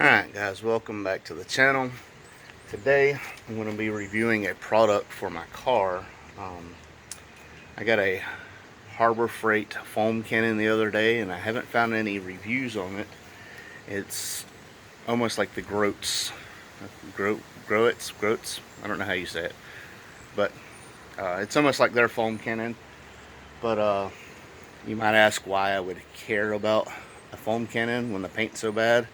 Alright guys, welcome back to the channel. Today I'm going to be reviewing a product for my car. I got a Harbor Freight foam cannon the other day and I haven't found any reviews on it. It's almost like the Groats, I don't know how you say it, but it's almost like their foam cannon. But you might ask why I would care about a foam cannon when the paint's so bad.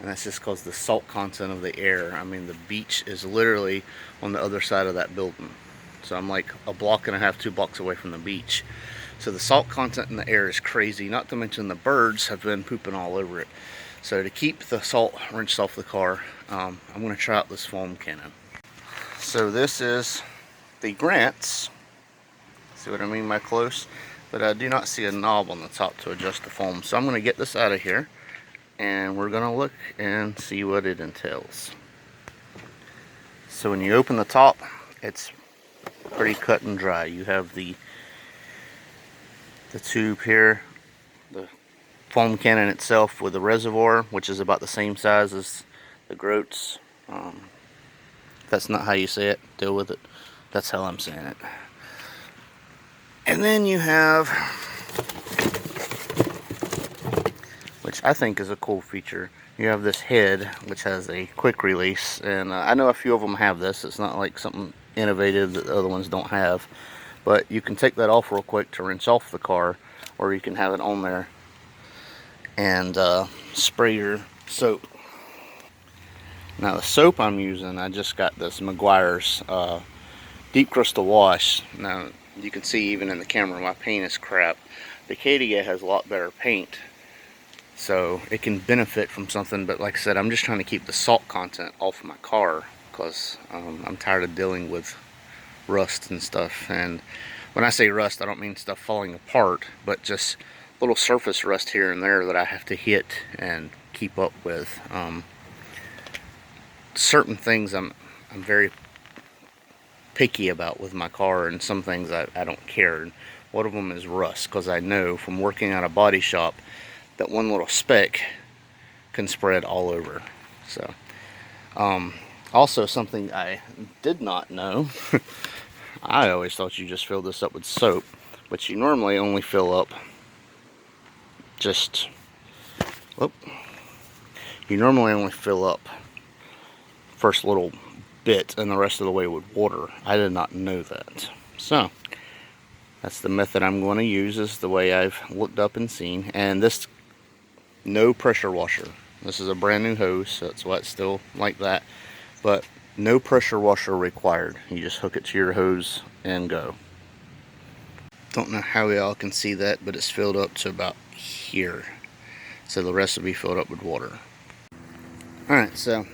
And that's just because the salt content of the air. I mean, the beach is literally on the other side of that building. So I'm like a block and a half, 2 blocks away from the beach. So the salt content in the air is crazy. Not to mention the birds have been pooping all over it. So to keep the salt wrenched off the car, I'm going to try out this foam cannon. So this is the Grants. See what I mean by close? But I do not see a knob on the top to adjust the foam. So I'm going to get this out of here. And we're gonna look and see what it entails. So when you open the top, it's pretty cut and dry. You have the tube here, the foam cannon itself with the reservoir, which is about the same size as the Groats. If that's not how you say it, deal with it. That's how I'm saying it. And then you have, which I think is a cool feature, you have this head which has a quick release, and I know a few of them have this. It's not like something innovative that the other ones don't have, but you can take that off real quick to rinse off the car, or you can have it on there and spray your soap. Now the soap I'm using, I just got this Meguiar's Deep Crystal Wash. Now you can see even in the camera my paint is crap. The KDA has a lot better paint, so it can benefit from something, but like I said, I'm just trying to keep the salt content off of my car because I'm tired of dealing with rust and stuff. And when I say rust, I don't mean stuff falling apart, but just little surface rust here and there that I have to hit and keep up with. Certain things I'm very picky about with my car, and some things I don't care. And one of them is rust, because I know from working at a body shop that one little speck can spread all over. So also something I did not know, I always thought you just fill this up with soap, but you normally only fill up just, you normally only fill up first little bit and the rest of the way with water. I did not know that. So that's the method I'm going to use, is the way I've looked up and seen. And this, no pressure washer. This is a brand new hose, so that's why it's still like that. But no pressure washer required. You just hook it to your hose and go. Don't know how y'all can see that, but it's filled up to about here. So the rest will be filled up with water. Alright, so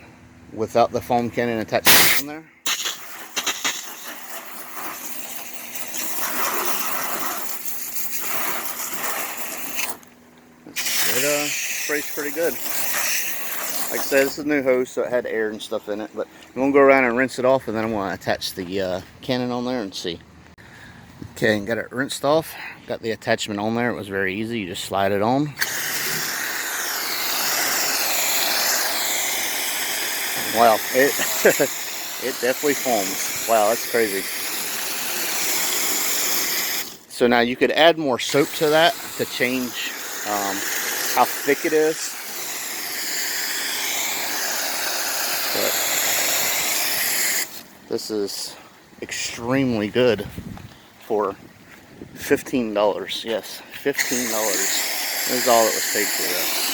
without the foam cannon attached on there, it sprays pretty good. Like I said, this is a new hose, so it had air and stuff in it, but I'm going to go around and rinse it off, and then I'm going to attach the cannon on there and see. Okay, got it rinsed off, got the attachment on there. It was very easy, you just slide it on. Wow, it it definitely foams. Wow, that's crazy. So now you could add more soap to that to change how thick it is. But this is extremely good for $15. Yes, $15 is all it was paid for this.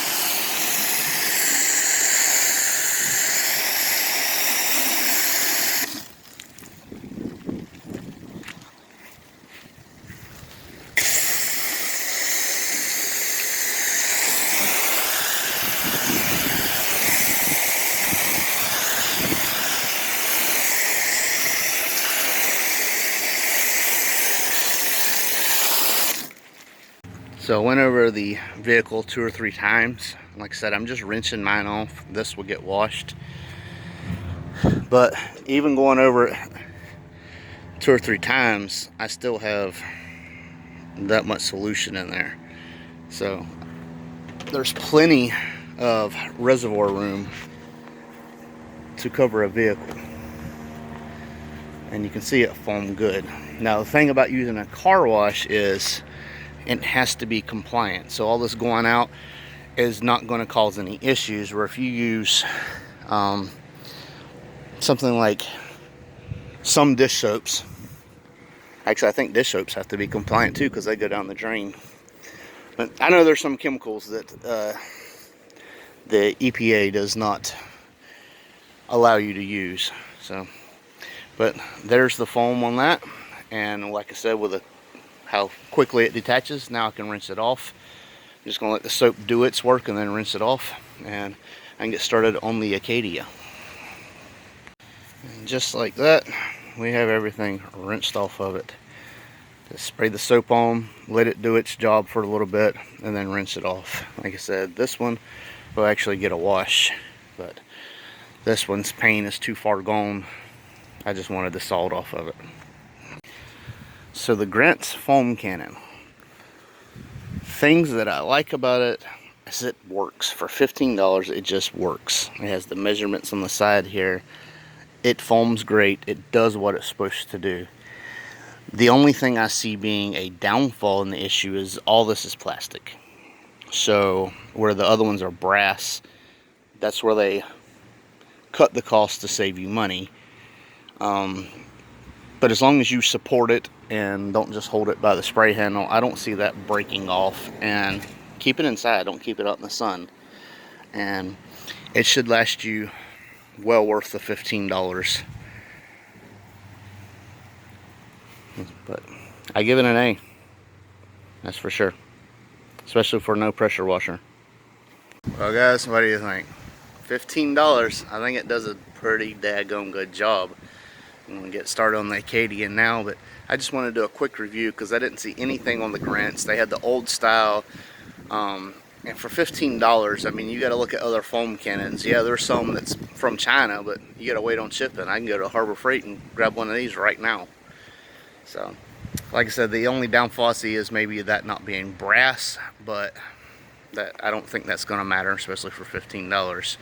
So I went over the vehicle 2 or 3 times. Like I said, I'm just rinsing mine off. This will get washed. But even going over it 2 or 3 times, I still have that much solution in there. So there's plenty of reservoir room to cover a vehicle. And you can see it foam good. Now the thing about using a car wash is it has to be compliant. So all this going out is not going to cause any issues, where if you use something like some dish soaps, actually I think dish soaps have to be compliant too, because they go down the drain. But I know there's some chemicals that the EPA does not allow you to use. So, but there's the foam on that, and like I said, with how quickly it detaches, now I can rinse it off. I'm just gonna let the soap do its work and then rinse it off, and I can get started on the Acadia. And just like that, we have everything rinsed off of it. Just spray the soap on, let it do its job for a little bit, and then rinse it off. Like I said, this one will actually get a wash, but this one's paint is too far gone. I just wanted the salt off of it. So the Grintz foam cannon. Things that I like about it is it works. For $15, it just works. It has the measurements on the side here. It foams great. It does what it's supposed to do. The only thing I see being a downfall in the issue is all this is plastic. So where the other ones are brass, that's where they cut the cost to save you money. But as long as you support it and don't just hold it by the spray handle, I don't see that breaking off. And keep it inside, don't keep it out in the sun. And it should last you well worth the $15. But I give it an A, that's for sure, especially for no pressure washer. Well guys, what do you think? $15, I think it does a pretty daggone good job. I'm gonna get started on the Acadia now, but I just want to do a quick review because I didn't see anything on the Grintz. They had the old style, and for $15, I mean, you got to look at other foam cannons. Yeah, there's some that's from China, but you got to wait on shipping. I can go to Harbor Freight and grab one of these right now. So, like I said, the only downfall I see is maybe that not being brass, but that I don't think that's going to matter, especially for $15.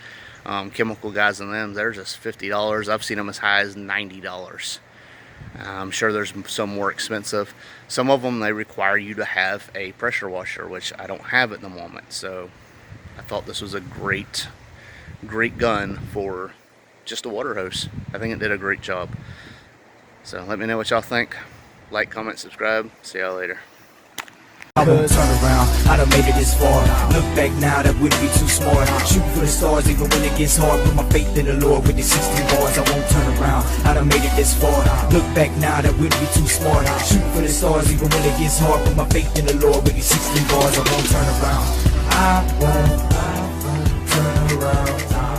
Chemical guys in them, they're just $50. I've seen them as high as $90. I'm sure there's some more expensive. Some of them, they require you to have a pressure washer, which I don't have at the moment. So I thought this was a great gun for just a water hose. I think it did a great job. So let me know what y'all think. Like, comment, subscribe. See y'all later. I won't turn around, I done made it this far. Look back now, that wouldn't be too smart. Shooting for the stars even when it gets hard. Put my faith in the Lord with the 16 bars. I won't turn around, I done made it this far. Look back now, that wouldn't be too smart. Shooting for the stars even when it gets hard. Put my faith in the Lord with these 16 bars. I won't turn around, I won't turn around.